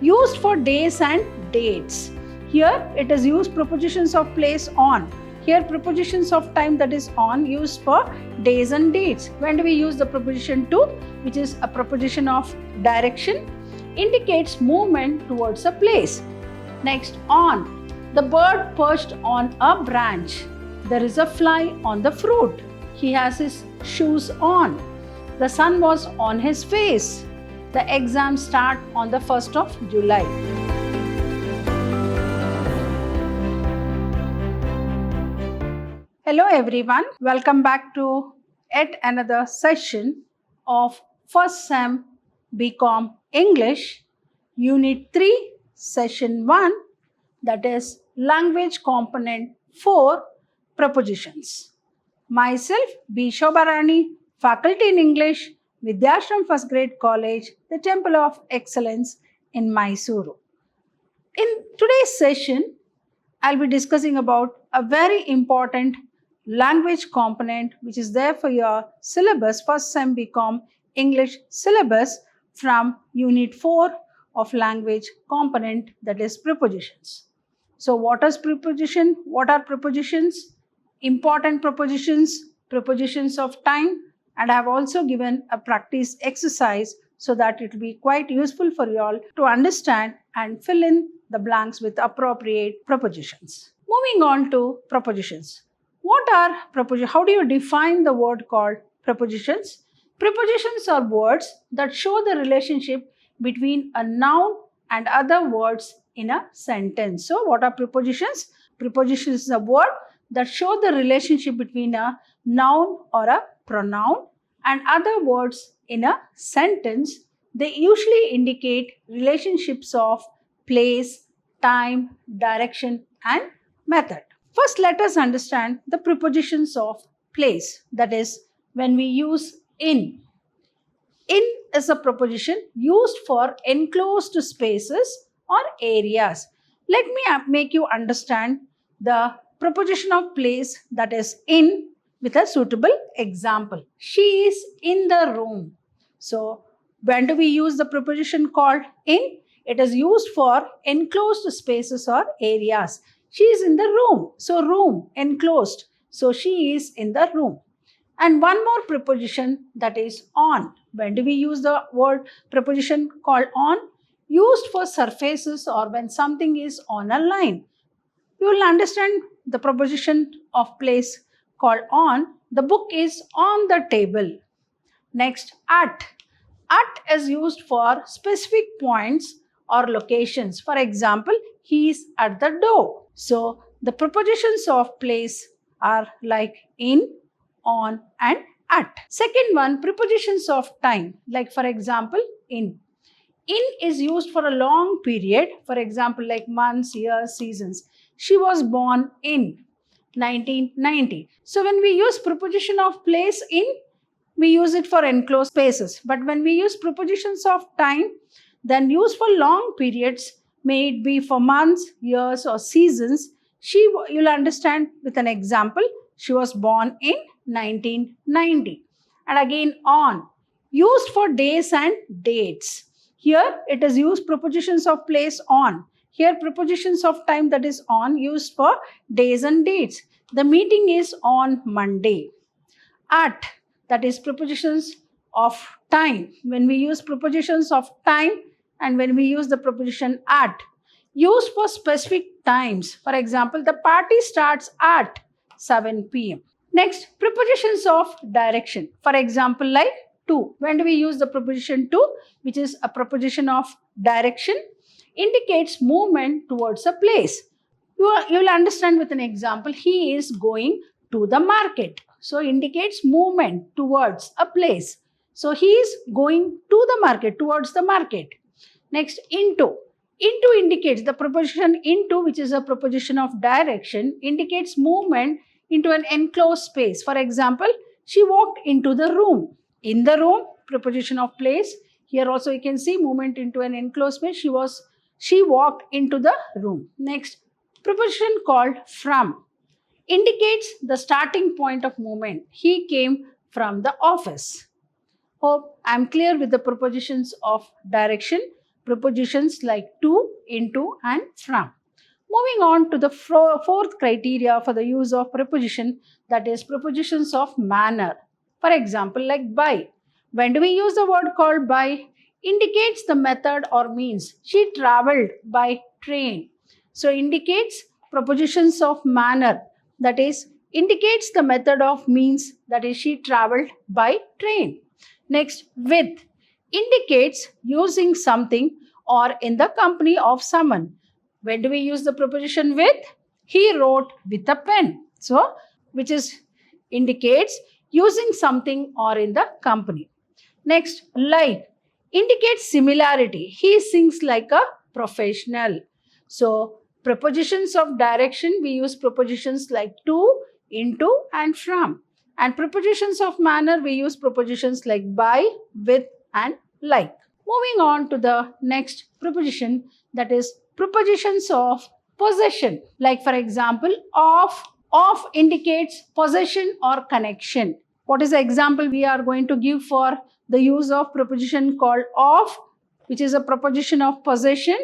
used for days and dates. Here it is used prepositions of place on. Here prepositions of time, that is on, used for days and dates. When do we use the preposition to, which is a preposition of direction, indicates movement towards a place. Next, on. The bird perched on a branch. There is a fly on the fruit. He has his shoes on. The sun was on his face. The exams start on the 1st of July. Hello everyone, welcome back to yet another session of First Sem BCom English, Unit 3, Session 1, that is Language Component 4, Prepositions. Myself, B. Shobharani, Faculty in English, Vidhyaashram First Grade College, the Temple of Excellence in MYSURU. In today's session, I'll be discussing about a very important language component which is there for your syllabus, First Sem BCom English syllabus from Unit 4 of language component, that is prepositions. So what is preposition? What are prepositions? Important prepositions, prepositions of time, and I have also given a practice exercise so that it will be quite useful for you all to understand and fill in the blanks with appropriate prepositions. Moving on to prepositions. What are prepositions? How do you define the word called prepositions? Prepositions are words that show the relationship between a noun and other words in a sentence. So, what are prepositions? Prepositions is a word that show the relationship between a noun or a pronoun and other words in a sentence. They usually indicate relationships of place, time, direction, and method. First, let us understand the prepositions of place. That is, when we use in. In is a preposition used for enclosed spaces or areas. Let me make you understand the preposition of place, that is in, with a suitable example. She is in the room. So, when do we use the preposition called in? It is used for enclosed spaces or areas. She is in the room. So, room, enclosed. So, she is in the room. And one more preposition, that is on. When do we use the word preposition called on? Used for surfaces or when something is on a line. You will understand the preposition of place called on. The book is on the table. Next, at. At is used for specific points or locations. For example, he is at the door. So, the prepositions of place are like in, on, and at. Second one, prepositions of time. Like for example, in. In is used for a long period. For example, like months, years, seasons. She was born in 1990. So, when we use preposition of place in, we use it for enclosed spaces. But when we use prepositions of time, then used for long periods, may it be for months, years, or seasons, you'll understand with an example. She was born in 1990. And again, on. Used for days and dates. Here, it is used prepositions of place on. Here, prepositions of time, that is on, used for days and dates. The meeting is on Monday. At, that is prepositions of time. When we use prepositions of time and when we use the preposition at, used for specific times. For example, the party starts at 7 p.m. Next, prepositions of direction. For example, like to. When do we use the preposition to, which is a preposition of direction, indicates movement towards a place. You will understand with an example. He is going to the market. So, indicates movement towards a place. So, he is going to the market, towards the market. Next, into. Into indicates the preposition into, which is a preposition of direction, indicates movement into an enclosed space. For example, she walked into the room. In the room, preposition of place. Here also you can see movement into an enclosed space. She walked into the room. Next, preposition called from indicates the starting point of movement. He came from the office. Hope I am clear with the prepositions of direction. prepositions like to, into and from. Moving on to the fourth criteria for the use of preposition, that is prepositions of manner. For example, like by. When do we use the word called by? Indicates the method or means. She traveled by train. So indicates prepositions of manner, that is indicates the method of means, that is she traveled by train. Next, with indicates using something or in the company of someone. When do we use the preposition with? He wrote with a pen. So, which is indicates using something or in the company. Next, like indicates similarity. He sings like a professional. So, prepositions of direction, we use prepositions like to, into and from. And prepositions of manner, we use prepositions like by, with and like. Moving on to the next preposition, that is prepositions of possession. Like for example, of. Of indicates possession or connection. What is the example we are going to give for the use of preposition called of, which is a preposition of possession?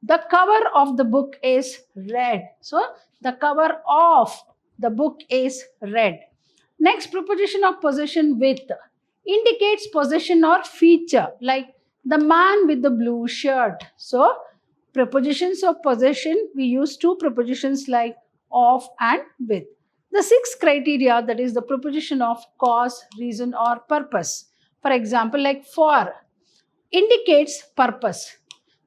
The cover of the book is red. So, the cover of the book is red. Next, preposition of possession with indicates possession or feature, like the man with the blue shirt. So, prepositions of possession, we use two prepositions like of and with. The sixth criteria, that is the preposition of cause, reason or purpose. For example, like for indicates purpose.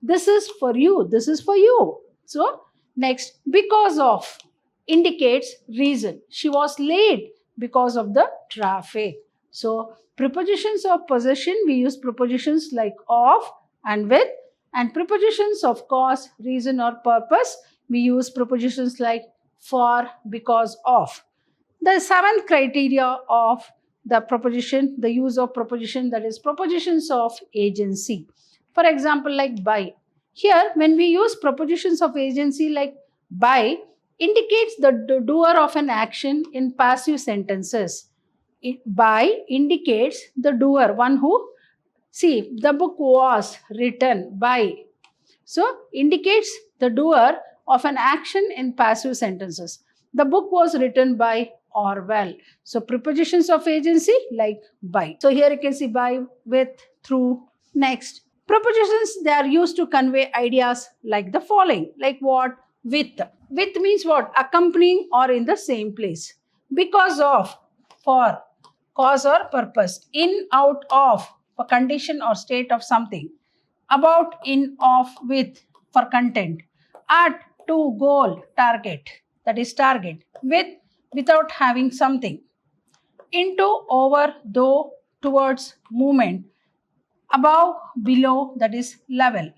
This is for you, this is for you. So, next, because of indicates reason. She was late because of the traffic. So, prepositions of possession, we use prepositions like of and with, and prepositions of cause, reason or purpose, we use prepositions like for, because of. The seventh criteria of the preposition, the use of preposition, that is prepositions of agency. For example, like by. Here, when we use prepositions of agency like by, indicates the doer of an action in passive sentences. By indicates the doer, one who, see, the book was written by. So, indicates the doer of an action in passive sentences. The book was written by Orwell. So, prepositions of agency like by. So, here you can see by, with, through. Next, prepositions, they are used to convey ideas like the following. Like what? With. With means what? Accompanying or in the same place. Because of, for, cause or purpose. In, out of, for condition or state of something. About, in, of, with, for content. At, to, goal, target. That is target. With, without having something. Into, over, though, towards, movement. Above, below, that is level.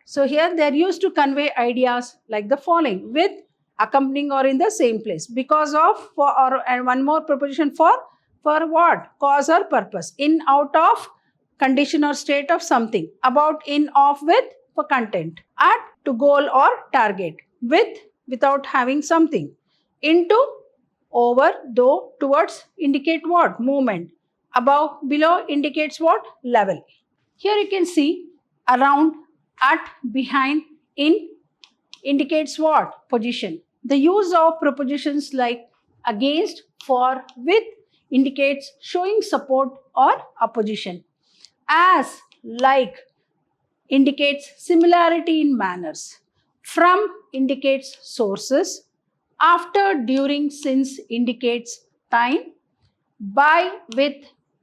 So here they are used to convey ideas like the following. With, accompanying or in the same place. Because of, for, or, and one more preposition for what? Cause or purpose. In, out of, condition or state of something. About, in, of, with, for content. At, to goal or target. With, without having something. Into, over, though, towards, indicate what? Movement. Above, below indicates what? Level. Here you can see around, at, behind, in indicates what? Position. The use of prepositions like against, for, with indicates showing support or opposition. As, like indicates similarity in manners. From indicates sources. After, during, since indicates time. By, with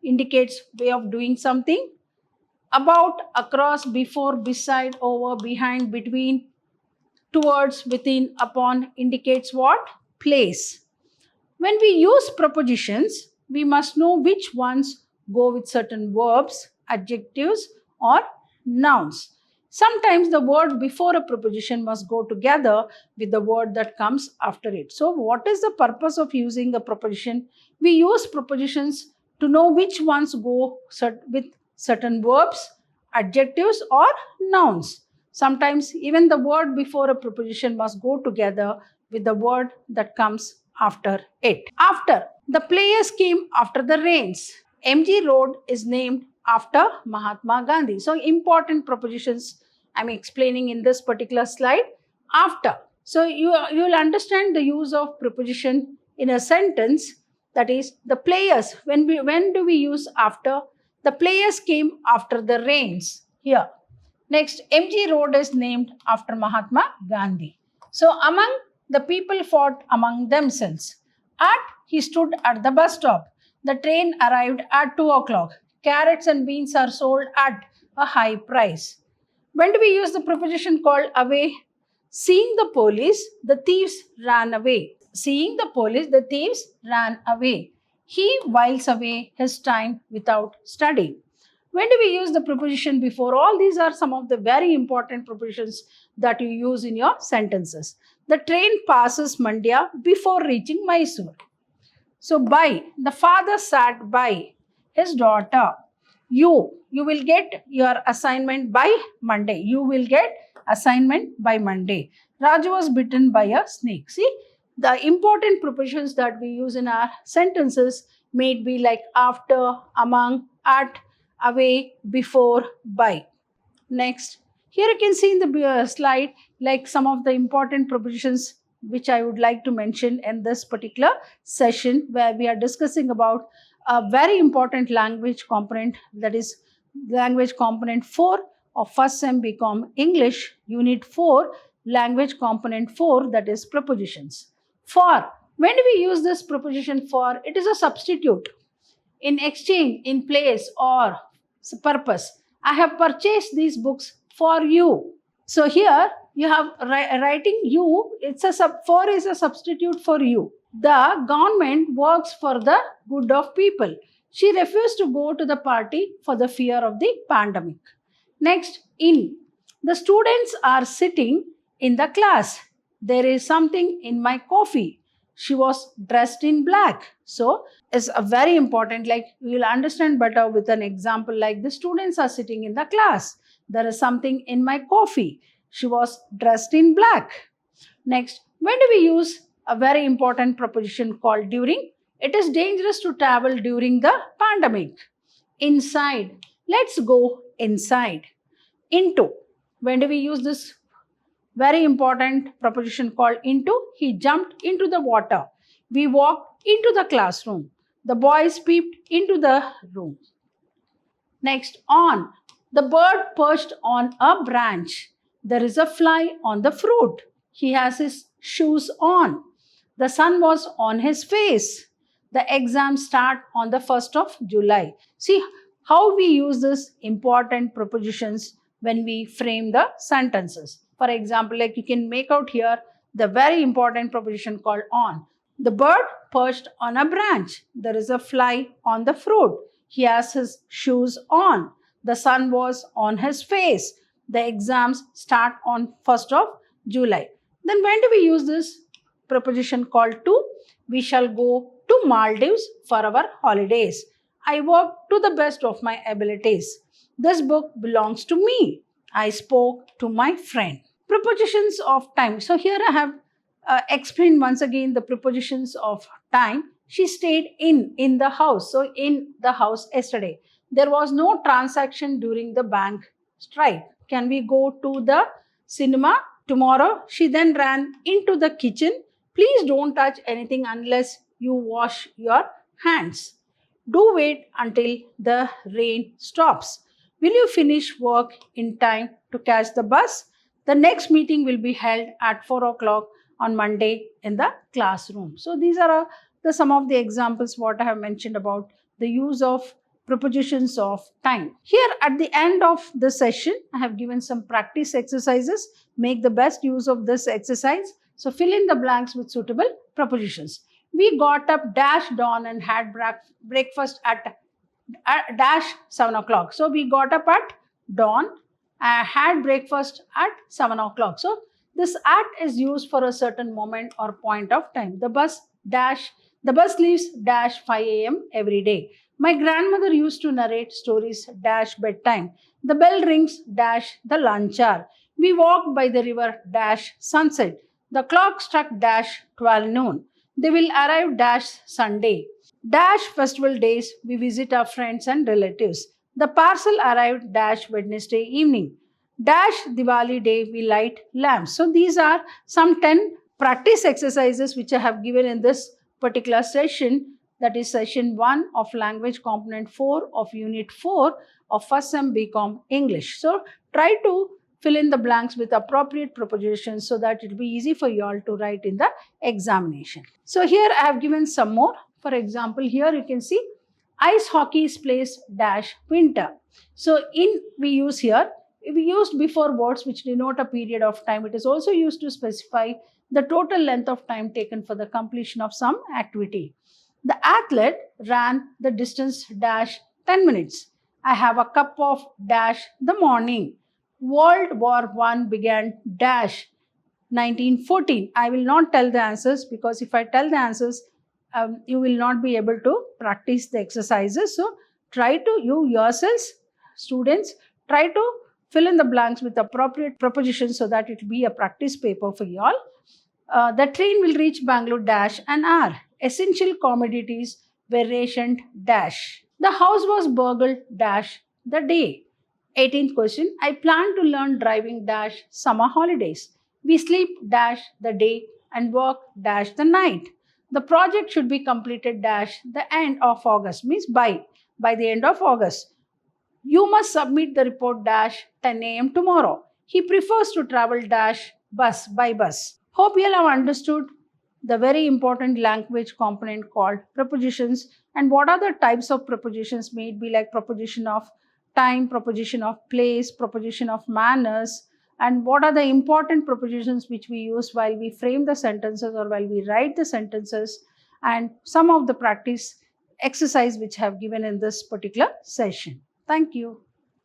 indicates way of doing something. About, across, before, beside, over, behind, between, towards, within, upon indicates what? Place. When we use prepositions, we must know which ones go with certain verbs, adjectives or nouns. Sometimes the word before a preposition must go together with the word that comes after it. So, what is the purpose of using a preposition? We use prepositions to know which ones go with certain verbs, adjectives or nouns. Sometimes even the word before a preposition must go together with the word that comes after it. After, the players came after the rains. MG Road is named after Mahatma Gandhi. So, important prepositions I'm explaining in this particular slide. After. So you'll understand the use of preposition in a sentence. That is, the players. When do we use after? The players came after the rains. Here. Next, MG Road is named after Mahatma Gandhi. So among the people fought among themselves. He stood at the bus stop. The train arrived at 2 o'clock. Carrots and beans are sold at a high price. When do we use the preposition called away? Seeing the police, the thieves ran away. Seeing the police, the thieves ran away. He whiles away his time without studying. When do we use the preposition before? All these are some of the very important prepositions that you use in your sentences. The train passes Mandya before reaching Mysuru. So by, the father sat by his daughter. You will get your assignment by Monday. You will get assignment by Monday. Raju was bitten by a snake. See, the important prepositions that we use in our sentences may be like after, among, at, away, before, by. Next, here you can see in the slide like some of the important prepositions which I would like to mention in this particular session, where we are discussing about a very important language component, that is language component 4 of first sem BCom English, unit 4, language component 4, that is prepositions. For, when do we use this preposition for? It is a substitute. In exchange, in place, or purpose. I have purchased these books for you. So here you have writing you, for is a substitute for you. The government works for the good of people. She refused to go to the party for the fear of the pandemic. Next, in. The students are sitting in the class. There is something in my coffee. She was dressed in black. So, it's a very important, like you will understand better with an example like the students are sitting in the class. There is something in my coffee. She was dressed in black. Next, when do we use a very important preposition called during? It is dangerous to travel during the pandemic. Inside. Let's go inside. Into. When do we use this very important preposition called into? He jumped into the water. We walked into the classroom. The boys peeped into the room. Next, on. The bird perched on a branch. There is a fly on the fruit. He has his shoes on. The sun was on his face. The exams start on the 1st of July. See how we use this important prepositions when we frame the sentences. For example, like you can make out here the very important preposition called on. The bird perched on a branch. There is a fly on the fruit. He has his shoes on. The sun was on his face. The exams start on 1st of July. Then when do we use this preposition called to? We shall go to Maldives for our holidays. I work to the best of my abilities. This book belongs to me. I spoke to my friend. Prepositions of time. So here I have explained once again the prepositions of time. She stayed in the house. So in the house yesterday. There was no transaction during the bank strike. Can we go to the cinema tomorrow? She then ran into the kitchen. Please don't touch anything unless you wash your hands. Do wait until the rain stops. Will you finish work in time to catch the bus? The next meeting will be held at 4 o'clock on Monday in the classroom. So these are some of the examples what I have mentioned about the use of prepositions of time. Here at the end of the session, I have given some practice exercises. Make the best use of this exercise. So fill in the blanks with suitable prepositions. We got up dash dawn and had breakfast at dash 7 o'clock. So we got up at dawn, had breakfast at 7 o'clock. So this at is used for a certain moment or point of time. The bus leaves dash 5 a.m. every day. My grandmother used to narrate stories dash bedtime. The bell rings dash the lunch hour. We walked by the river dash sunset. The clock struck dash 12 noon. They will arrive dash Sunday. Dash festival days, we visit our friends and relatives. The parcel arrived dash Wednesday evening. dash Diwali day we light lamps. So these are some 10 practice exercises which I have given in this particular session, that is session 1 of language component 4 of unit 4 of first sem BCom English. So try to fill in the blanks with appropriate prepositions so that it will be easy for you all to write in the examination. So here I have given some more. For example, here you can see ice hockey is played dash winter. So we used before words which denote a period of time. It is also used to specify the total length of time taken for the completion of some activity. The athlete ran the distance dash 10 minutes. I have a cup of dash the morning. World War I began dash 1914. I will not tell the answers, because if I tell the answers, you will not be able to practice the exercises. So try to, you yourselves, students, try to fill in the blanks with appropriate prepositions so that it will be a practice paper for you all. The train will reach Bangalore dash an hour. Essential commodities were rationed dash. The house was burgled dash the day. 18th question. I plan to learn driving dash summer holidays. We sleep dash the day and work dash the night. The project should be completed dash the end of August, means by the end of August. You must submit the report dash 10 a.m. tomorrow. He prefers to travel dash by bus. Hope you all have understood the very important language component called prepositions, and what are the types of prepositions may it be like preposition of time, preposition of place, preposition of manners, and what are the important prepositions which we use while we frame the sentences or while we write the sentences, and some of the practice exercise which I have given in this particular session. Thank you.